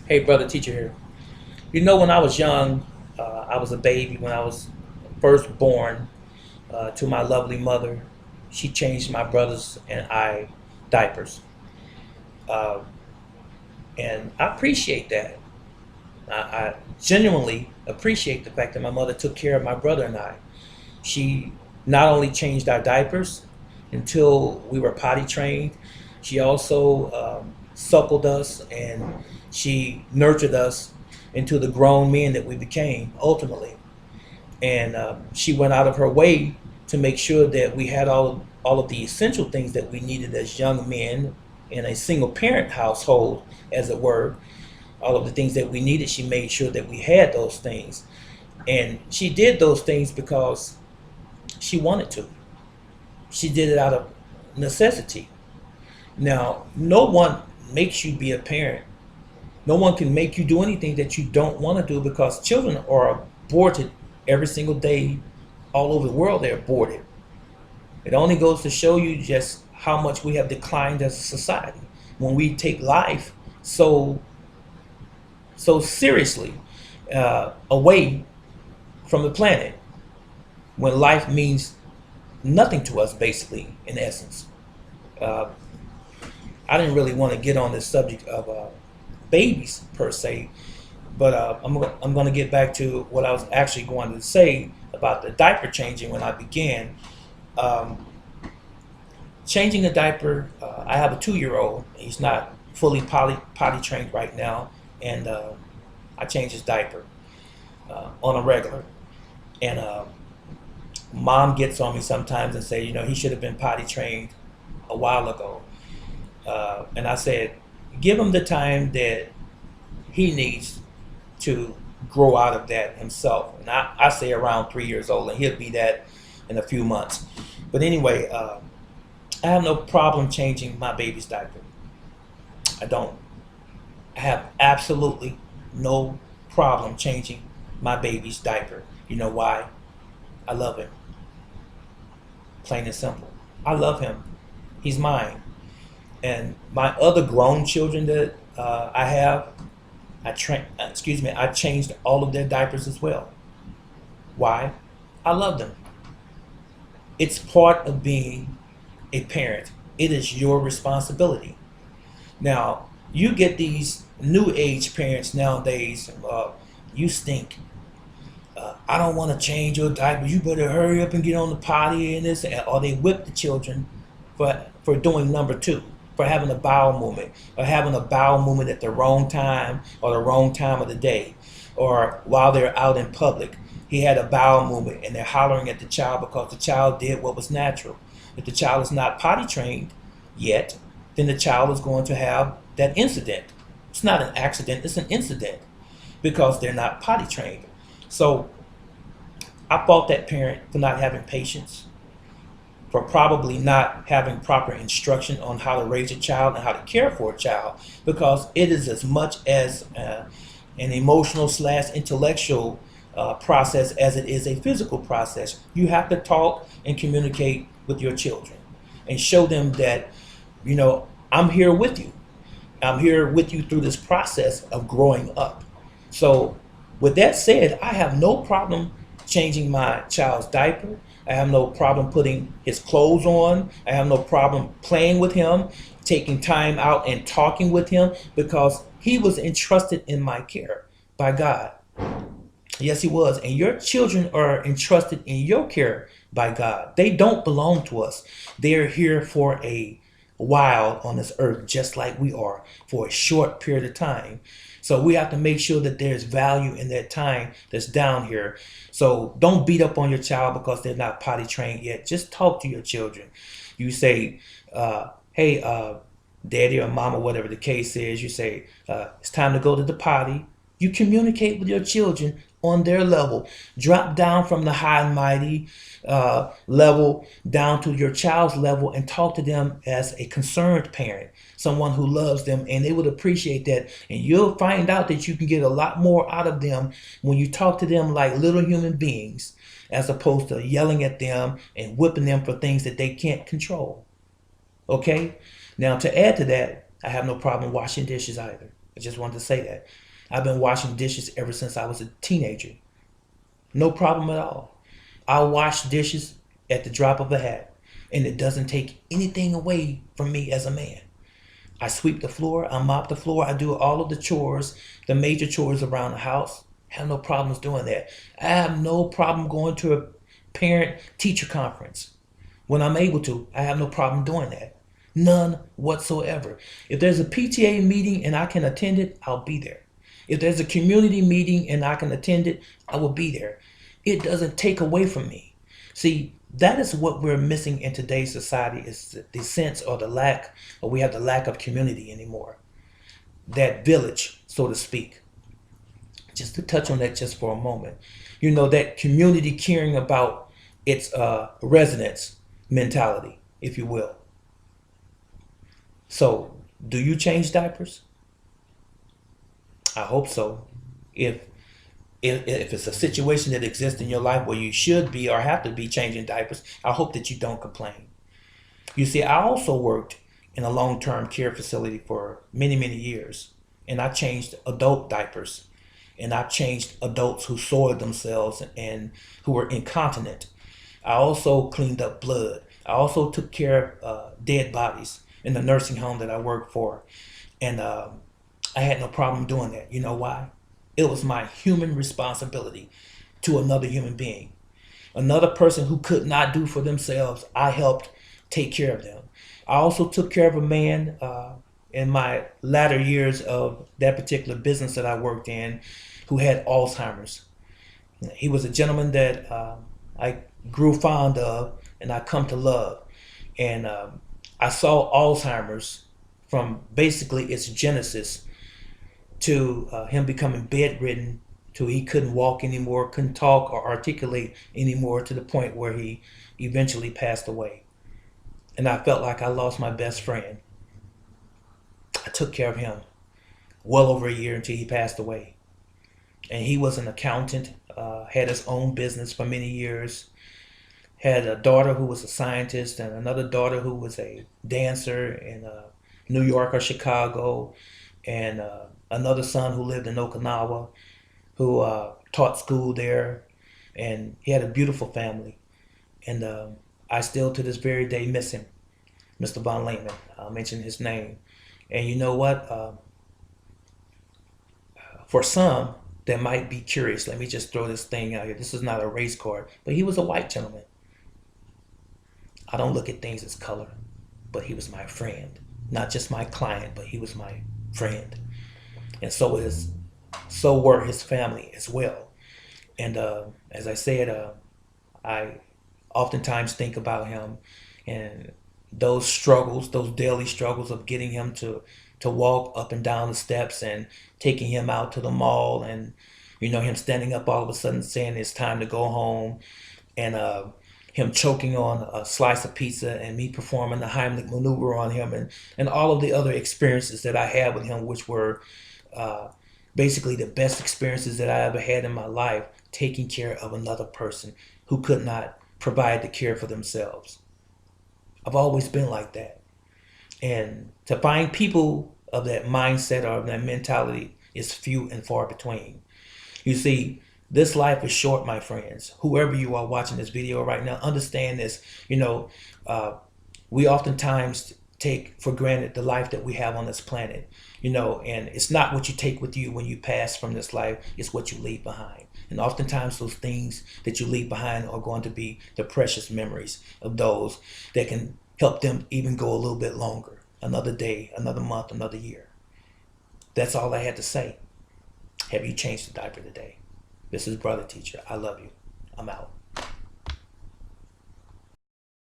Hey, brother teacher here. You know, when I was young, I was a baby when I was first born to my lovely mother. She changed my brothers and I diapers. Uh, and I appreciate that. I genuinely appreciate the fact that my mother took care of my brother and I. She not only changed our diapers until we were potty trained, she also suckled us and she nurtured us into the grown men that we became ultimately. And she went out of her way to make sure that we had all of the essential things that we needed as young men in a single parent household, as it were. All of the things that we needed, she made sure that we had those things. And she did those things because she wanted to. She did it out of necessity. Now, no one makes you be a parent. No one can make you do anything that you don't want to do because children are aborted every single day all over the world. They're aborted. It only goes to show you just how much we have declined as a society when we take life so seriously away from the planet when life means nothing to us, basically, in essence. Uh, I didn't really want to get on this subject of babies per se, but I'm going to get back to what I was actually going to say about the diaper changing when I began. Um, Changing a diaper, I have a 2 year old. He's not fully potty trained right now, and I change his diaper on a regular. And mom gets on me sometimes and say, you know, he should have been potty trained a while ago. And I said, give him the time that he needs to grow out of that himself. And I say around 3 years old, and he'll be that in a few months. But anyway, I have no problem changing my baby's diaper. I don't. I have absolutely no problem changing my baby's diaper. You know why? I love him. Plain and simple. I love him. He's mine. And my other grown children that I have, I changed all of their diapers as well. Why? I love them. It's part of being a parent. It is your responsibility. Now, you get these new age parents nowadays. You stink. I don't want to change your diaper. You better hurry up and get on the potty and this. Or they whip the children for doing number two, for having a bowel movement, or having a bowel movement at the wrong time or the wrong time of the day, or while they're out in public. He had a bowel movement and they're hollering at the child because the child did what was natural. If the child is not potty trained yet, then the child is going to have that incident. It's not an accident, it's an incident because they're not potty trained. So I fault that parent for not having patience, for probably not having proper instruction on how to raise a child and how to care for a child, because it is as much as an emotional slash intellectual process as it is a physical process. You have to talk and communicate with your children and show them that, you know, I'm here with you. I'm here with you through this process of growing up. So, with that said, I have no problem changing my child's diaper. I have no problem putting his clothes on. I have no problem playing with him, taking time out and talking with him because he was entrusted in my care by God. Yes, he was. And your children are entrusted in your care by God. They don't belong to us. They are here for a while on this earth, just like we are, for a short period of time. So we have to make sure that there's value in that time that's down here. So don't beat up on your child because they're not potty trained yet. Just talk to your children. You say, hey, daddy or mama, whatever the case is, you say, it's time to go to the potty. You communicate with your children on their level. Drop down from the high and mighty level down to your child's level and talk to them as a concerned parent, someone who loves them, and they would appreciate that. And you'll find out that you can get a lot more out of them when you talk to them like little human beings, as opposed to yelling at them and whipping them for things that they can't control. Okay? Now, to add to that, I have no problem washing dishes either. I just wanted to say that. I've been washing dishes ever since I was a teenager. No problem at all. I wash dishes at the drop of a hat, and it doesn't take anything away from me as a man. I sweep the floor, I mop the floor, I do all of the chores, the major chores around the house. I have no problems doing that. I have no problem going to a parent teacher conference. When I'm able to, I have no problem doing that. None whatsoever. If there's a PTA meeting and I can attend it, I'll be there. If there's a community meeting and I can attend it, I will be there. It doesn't take away from me. See, that is what we're missing in today's society, is the sense or the lack, or we have the lack of community anymore. That village, so to speak. Just to touch on that just for a moment. You know, that community caring about its residents mentality, if you will. So, do you change diapers? I hope so. If it's a situation that exists in your life where you should be or have to be changing diapers, I hope that you don't complain. You see, I also worked in a long-term care facility for many, many years, and I changed adult diapers, and I changed adults who soiled themselves and who were incontinent. I also cleaned up blood. I also took care of dead bodies in the nursing home that I worked for, and I had no problem doing that. You know why? It was my human responsibility to another human being. Another person who could not do for themselves, I helped take care of them. I also took care of a man in my latter years of that particular business that I worked in who had Alzheimer's. He was a gentleman that I grew fond of and I come to love. And I saw Alzheimer's from basically its genesis to him becoming bedridden, to he couldn't walk anymore, couldn't talk or articulate anymore, to the point where he eventually passed away. And I felt like I lost my best friend. I took care of him well over a year until he passed away. And he was an accountant, had his own business for many years, had a daughter who was a scientist and another daughter who was a dancer in New York or Chicago, and another son who lived in Okinawa, who taught school there, and he had a beautiful family. And I still to this very day miss him, Mr. Von Lehman. I'll mention his name. And you know what? For some that might be curious, let me just throw this thing out here. This is not a race card, but he was a white gentleman. I don't look at things as color, but he was my friend. Not just my client, but he was my friend. And so were his family as well. And as I said, I oftentimes think about him and those struggles, those daily struggles of getting him to walk up and down the steps and taking him out to the mall, and him standing up all of a sudden saying it's time to go home, and him choking on a slice of pizza, and me performing the Heimlich maneuver on him, and all of the other experiences that I had with him, which were basically the best experiences that I ever had in my life, taking care of another person who could not provide the care for themselves. I've always been like that. And to find people of that mindset or of that mentality is few and far between. You see, this life is short, my friends. Whoever you are watching this video right now, understand this. We oftentimes take for granted the life that we have on this planet, and it's not what you take with you when you pass from this life, it's what you leave behind. And oftentimes those things that you leave behind are going to be the precious memories of those that can help them even go a little bit longer, another day, another month, another year. That's all I had to say. Have you changed the diaper today? This is Brother Teacher. I love you. I'm out.